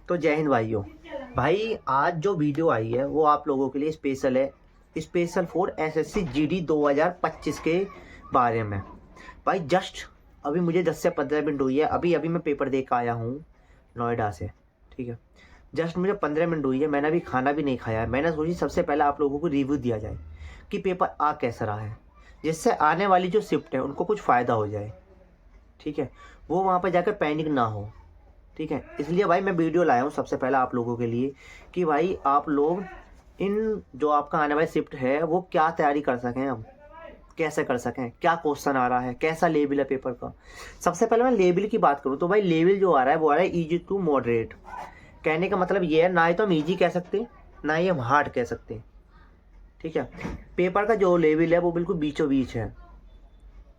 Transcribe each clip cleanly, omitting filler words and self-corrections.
तो जय हिंद भाइयों। भाई आज जो वीडियो आई है वो आप लोगों के लिए स्पेशल है, स्पेशल फॉर एसएससी जीडी 2025 के बारे में। भाई जस्ट अभी मुझे 10 से 15 मिनट हुई है, अभी अभी मैं पेपर दे के आया हूँ नोएडा से। ठीक है, जस्ट मुझे 15 मिनट हुई है, मैंने अभी खाना भी नहीं खाया है। मैंने सोची सबसे पहले आप लोगों को रिव्यू दिया जाए कि पेपर आ कैसा रहा है, जिससे आने वाली जो शिफ्ट है उनको कुछ फ़ायदा हो जाए। ठीक है, वो वहाँ पर जाकर पैनिक ना हो। ठीक है, इसलिए भाई मैं वीडियो लाया हूँ सबसे पहले आप लोगों के लिए कि भाई आप लोग इन जो आपका आने वाली शिफ्ट है वो क्या तैयारी कर सकें, हम कैसे कर सकें, क्या क्वेश्चन आ रहा है, कैसा लेवल है पेपर का। सबसे पहले मैं लेवल की बात करूँ तो भाई लेवल जो आ रहा है वो आ रहा है ईजी टू मॉडरेट। कहने का मतलब ये है, ना ही तो हम ईजी कह सकते ना ही हम हार्ड कह सकते। ठीक है, पेपर का जो लेवल है वो बिल्कुल बीचों बीच है।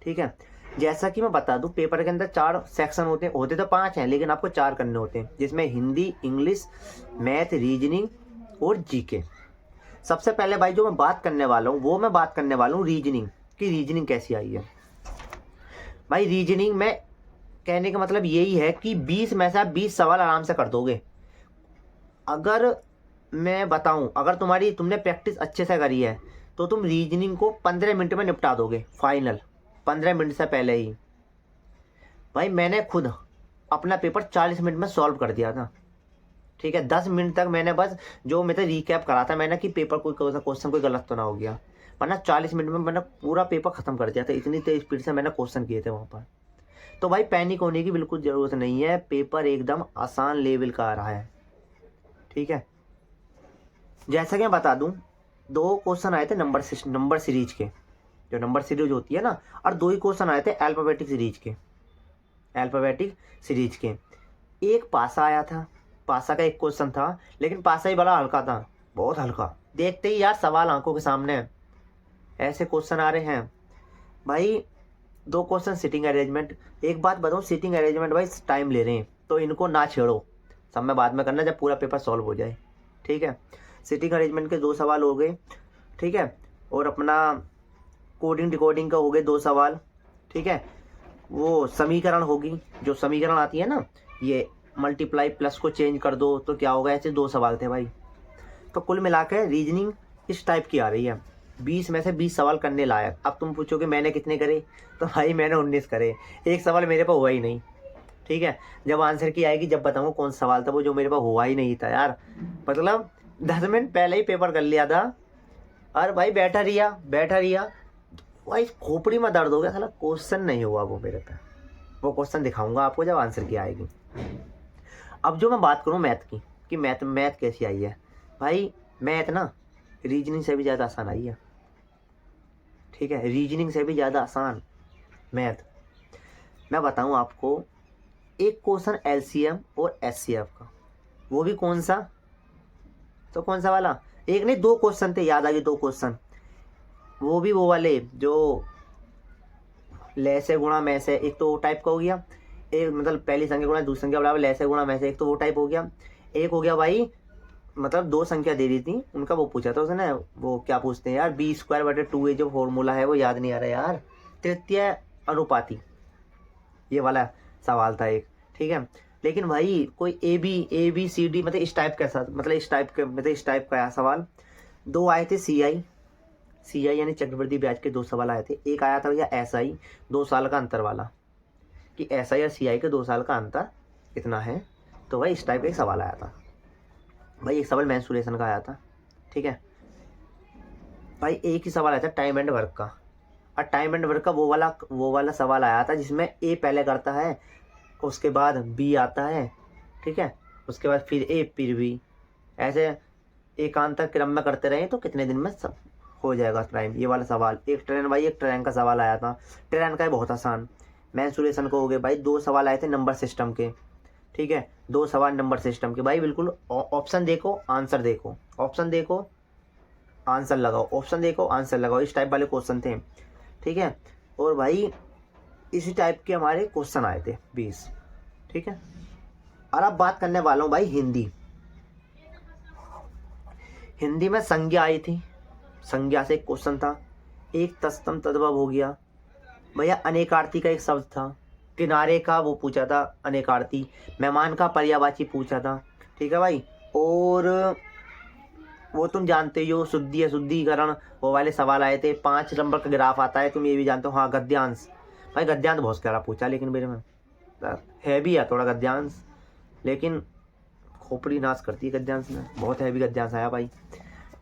ठीक है, जैसा कि मैं बता दूं पेपर के अंदर 4 सेक्शन होते तो 5 हैं, लेकिन आपको 4 करने होते हैं, जिसमें हिंदी, इंग्लिश, मैथ, रीजनिंग और जीके। सबसे पहले भाई जो मैं बात करने वाला हूँ वो मैं बात करने वाला हूँ रीजनिंग की। रीजनिंग कैसी आई है भाई? रीजनिंग में कहने का मतलब यही है कि 20 में से आप 20 सवाल आराम से कर दोगे। अगर मैं बताऊं, अगर तुमने प्रैक्टिस अच्छे से करी है तो तुम रीजनिंग को 15 मिनट में निपटा दोगे फाइनल, 15 मिनट से पहले ही। भाई मैंने खुद अपना पेपर 40 मिनट में सॉल्व कर दिया था। ठीक है, 10 मिनट तक मैंने बस जो मैं रिकैप करा था मैंने कि पेपर कोई क्वेश्चन कोई गलत तो ना हो गया, वरना 40 मिनट में मैंने पूरा पेपर खत्म कर दिया था। इतनी तेज स्पीड से मैंने क्वेश्चन किए थे वहाँ पर। तो भाई पैनिक होने की बिल्कुल ज़रूरत नहीं है, पेपर एकदम आसान लेवल का आ रहा है। ठीक है, जैसा कि मैं बता दूं, 2 क्वेश्चन आए थे नंबर सीरीज के, जो नंबर सीरीज होती है ना, और 2 ही क्वेश्चन आए थे अल्फाबेटिक सीरीज के। एक पासा आया था, पासा का एक क्वेश्चन था, लेकिन पासा ही बड़ा हल्का था, बहुत हल्का। देखते ही यार सवाल आंखों के सामने है, ऐसे क्वेश्चन आ रहे हैं भाई। 2 क्वेश्चन सिटिंग अरेंजमेंट। एक बात बताऊं, सिटिंग अरेंजमेंट भाई टाइम ले रहे हैं तो इनको ना छेड़ो, सब में बाद में करना जब पूरा पेपर सॉल्व हो जाए। ठीक है, सिटिंग अरेंजमेंट के 2 सवाल हो गए। ठीक है, और अपना कोडिंग डिकोडिंग का हो गए 2 सवाल। ठीक है, वो समीकरण होगी, जो समीकरण आती है ना, ये मल्टीप्लाई प्लस को चेंज कर दो तो क्या होगा, ऐसे 2 सवाल थे भाई। तो कुल मिला के रीजनिंग इस टाइप की आ रही है, 20 में से 20 सवाल करने लायक। अब तुम पूछोगे मैंने कितने करे, तो भाई मैंने 19 करे, एक सवाल मेरे पर हुआ ही नहीं। ठीक है, जब आंसर की आएगी जब बताऊंगा कौन सा सवाल था वो, जो मेरे पास हुआ ही नहीं था यार। मतलब 10 मिनट पहले ही पेपर कर लिया था, और भाई बैठा रिया भाई खोपड़ी में दर्द हो गया, साला क्वेश्चन नहीं हुआ वो मेरे पे। वो क्वेश्चन दिखाऊंगा आपको जब आंसर की आएगी। अब जो मैं बात करूं मैथ की, कि मैथ कैसी आई है भाई। मैथ ना रीजनिंग से भी ज़्यादा आसान आई है। ठीक है, रीजनिंग से भी ज़्यादा आसान मैथ। मैं बताऊं आपको, एक क्वेश्चन एलसीएम और एचसीएफ का, वो भी कौन सा, तो कौन सा वाला, एक नहीं 2 क्वेश्चन थे, याद आ गए 2 क्वेश्चन। वो भी वो वाले जो लैसे गुणा में से, एक तो वो टाइप का हो गया, एक मतलब पहली संख्या गुणा दूसरी संख्या बराबर लैसे गुणा में से, एक तो वो टाइप हो गया। एक हो गया भाई, मतलब 2 संख्या दे दी थी उनका, वो पूछा था उसने, वो क्या पूछते हैं यार, b²/2a जो फॉर्मूला है वो याद नहीं आ रहा यार, तृतीय अनुपाती, ये वाला सवाल था एक। ठीक है, लेकिन भाई कोई ए बी सी डी मतलब इस टाइप का इस टाइप का सवाल। 2 आए थे सी आई यानी चक्रवृद्धि ब्याज के 2 सवाल आए थे। एक आया था भैया SI, 2 साल का अंतर वाला, कि SI और CI के 2 साल का अंतर कितना है। तो भाई इस टाइप का एक सवाल आया था भाई। एक सवाल मेंसुरेशन का आया था। ठीक है भाई, एक ही सवाल आया था टाइम एंड वर्क का, और टाइम एंड वर्क का वो वाला सवाल आया था जिसमें A पहले करता है, उसके बाद B आता है। ठीक है, उसके बाद फिर A फिर B, ऐसे एकांतर क्रम में करते रहे तो कितने दिन में सब हो जाएगा टाइम, ये वाला सवाल। एक ट्रेन का सवाल आया था, ट्रेन का है बहुत आसान। मेंसुरेशन को हो गए भाई। 2 सवाल आए थे नंबर सिस्टम के। ठीक है, 2 सवाल नंबर सिस्टम के भाई, बिल्कुल ऑप्शन देखो आंसर देखो, ऑप्शन देखो आंसर लगाओ, ऑप्शन देखो आंसर लगाओ, इस टाइप वाले क्वेश्चन थे। ठीक है, और भाई इसी टाइप के हमारे क्वेश्चन आए थे 20। ठीक है, और अब बात करने वाला हूँ भाई हिंदी में संज्ञा आई थी, संज्ञा से एक क्वेश्चन था। एक तत्सम तद्भव हो गया भैया। अनेकार्थी का एक शब्द था, किनारे का वो पूछा था अनेकार्थी, मेहमान का पर्यायवाची पूछा था। ठीक है भाई। और वो तुम जानते ही हो, शुद्धि शुद्धिकरण, वो वाले सवाल आए थे, 5 नंबर का ग्राफ आता है, तुम ये भी जानते हो। हाँ, गद्यांश, भाई गद्यांश बहुत सारा पूछा, लेकिन मेरे में हैवी है थोड़ा गद्यांश, लेकिन खोपड़ी नाश करती है गद्यांश में, बहुत हैवी गद्यांश आया भाई।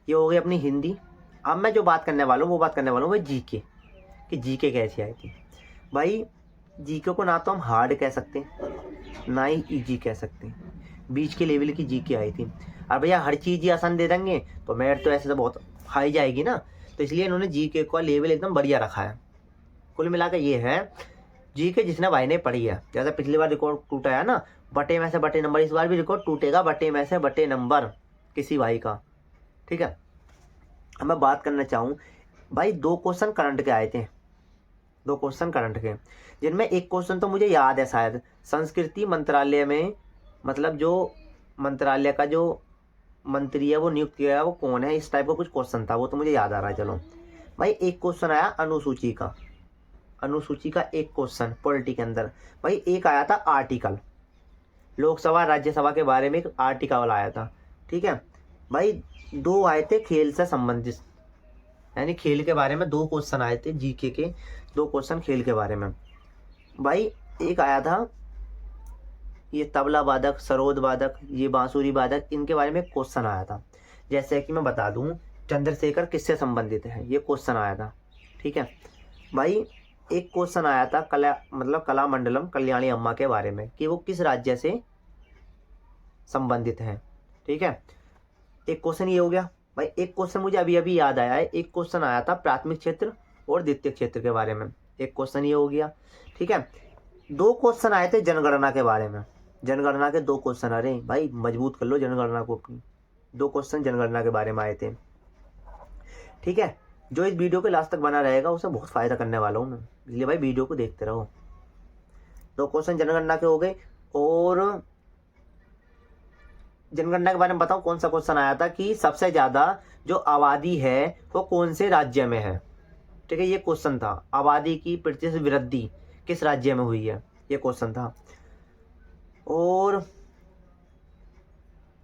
ये हो गई अपनी हिंदी। अब मैं जो बात करने वाला हूँ वो बात करने वाला हूँ भाई जीके, कि जीके कैसी आई थी। भाई जीके को ना तो हम हार्ड कह सकते ना ही इजी कह सकते, बीच के लेवल की जीके आई थी। और भैया हर चीज़ ही आसान दे देंगे तो मैथ तो ऐसे तो बहुत हाई जाएगी ना, तो इसलिए इन्होंने जीके का लेवल एकदम बढ़िया रखा है। कुल मिलाकर ये है, जीके जिसने भाई ने पढ़ी है, जैसे पिछली बार रिकॉर्ड टूटा है ना, बटे में से बटे नंबर, इस बार भी रिकॉर्ड टूटेगा बटे में से बटे नंबर किसी भाई का, ठीक है। अब मैं बात करना चाहूँ भाई, 2 क्वेश्चन करंट के आए थे, 2 क्वेश्चन करंट के, जिनमें एक क्वेश्चन तो मुझे याद है शायद, संस्कृति मंत्रालय में, मतलब जो मंत्रालय का जो मंत्री है वो नियुक्त किया है वो कौन है, इस टाइप का कुछ क्वेश्चन था, वो तो मुझे याद आ रहा है। चलो भाई, एक क्वेश्चन आया अनुसूची का, अनुसूची का एक क्वेश्चन पॉलिटी के अंदर। भाई एक आया था आर्टिकल, लोकसभा राज्यसभा के बारे में एक आर्टिकल आया था, ठीक है भाई। 2 आए थे खेल से संबंधित, यानी खेल के बारे में 2 क्वेश्चन आए थे जीके के, 2 क्वेश्चन खेल के बारे में। भाई एक आया था ये तबला वादक, सरोद वादक, ये बांसुरी वादक, इनके बारे में क्वेश्चन आया था। जैसे कि मैं बता दूं, चंद्रशेखर किससे संबंधित है, ये क्वेश्चन आया था, ठीक है भाई। एक क्वेश्चन आया था कलामंडलम कल्याणी अम्मा के बारे में, कि वो किस राज्य से संबंधित है, ठीक है। एक क्वेश्चन ये हो गया भाई। एक क्वेश्चन मुझे अभी अभी याद आया है, एक क्वेश्चन आया था प्राथमिक क्षेत्र और द्वितीय क्षेत्र के बारे में, एक क्वेश्चन ये हो गया, ठीक है। 2 क्वेश्चन आए थे जनगणना के बारे में, जनगणना के 2 क्वेश्चन। अरे भाई मजबूत कर लो जनगणना को अपनी, 2 क्वेश्चन जनगणना के बारे में आए थे, ठीक है। जो इस वीडियो के लास्ट तक बना रहेगा उसे बहुत फायदा करने वाला हूँ मैं, इसलिए भाई वीडियो को देखते रहो। 2 क्वेश्चन जनगणना के हो गए। और जनगणना के बारे में बताओ कौन सा क्वेश्चन आया था, कि सबसे ज्यादा जो आबादी है वो कौन से राज्य में है, ठीक है, ये क्वेश्चन था। आबादी की प्रतिशत वृद्धि किस राज्य में हुई है, ये क्वेश्चन था। और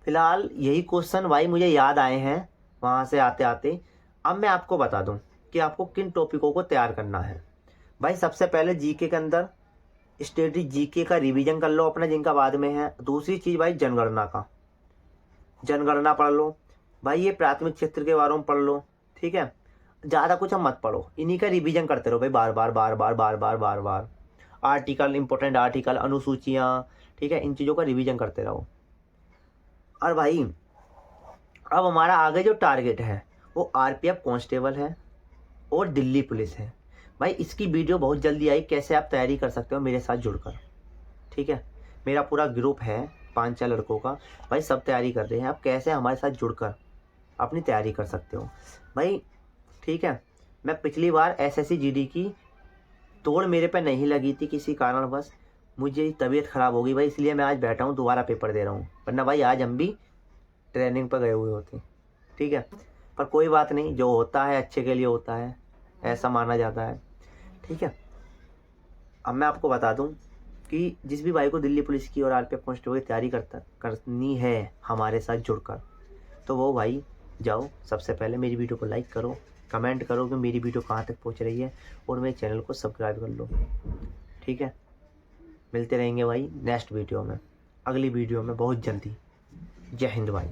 फिलहाल यही क्वेश्चन भाई मुझे याद आए हैं वहाँ से आते आते। अब मैं आपको बता दूं कि आपको किन टॉपिकों को तैयार करना है। भाई सबसे पहले जीके के अंदर स्टेट जीके का रिवीजन कर लो अपना, जिनका बाद में है। दूसरी चीज़ भाई जनगणना का, जनगणना पढ़ लो भाई, ये प्राथमिक क्षेत्र के बारे में पढ़ लो, ठीक है। ज़्यादा कुछ हम मत पढ़ो, इन्हीं का रिवीजन करते रहो भाई, बार बार बार बार बार बार बार बार। आर्टिकल, इंपॉर्टेंट आर्टिकल, अनुसूचियाँ, ठीक है, इन चीज़ों का रिवीजन करते रहो। और भाई अब हमारा आगे जो टारगेट है वो आरपीएफ कांस्टेबल है और दिल्ली पुलिस है। भाई इसकी वीडियो बहुत जल्दी आई, कैसे आप तैयारी कर सकते हो मेरे साथ जुड़कर, ठीक है। मेरा पूरा ग्रुप है 5-6 लड़कों का, भाई सब तैयारी कर रहे हैं, आप कैसे हमारे साथ जुड़कर अपनी तैयारी कर सकते हो भाई, ठीक है। मैं पिछली बार एसएससी जीडी की तोड़ मेरे पे नहीं लगी थी किसी कारणवश, मुझे तबीयत ख़राब हो गई भाई, इसलिए मैं आज बैठा हूँ दोबारा पेपर दे रहा हूँ, वरना भाई आज हम भी ट्रेनिंग पर गए हुए होते, ठीक है। पर कोई बात नहीं, जो होता है अच्छे के लिए होता है, ऐसा माना जाता है, ठीक है। अब मैं आपको बता दूं कि जिस भी भाई को दिल्ली पुलिस की और आरपीएफ कांस्टेबल की तैयारी करनी है हमारे साथ जुड़कर, तो वो भाई जाओ, सबसे पहले मेरी वीडियो को लाइक करो, कमेंट करो कि मेरी वीडियो कहाँ तक पहुँच रही है, और मेरे चैनल को सब्सक्राइब कर लो, ठीक है। मिलते रहेंगे भाई नेक्स्ट वीडियो में, अगली वीडियो में बहुत जल्दी। जय हिंद भाई।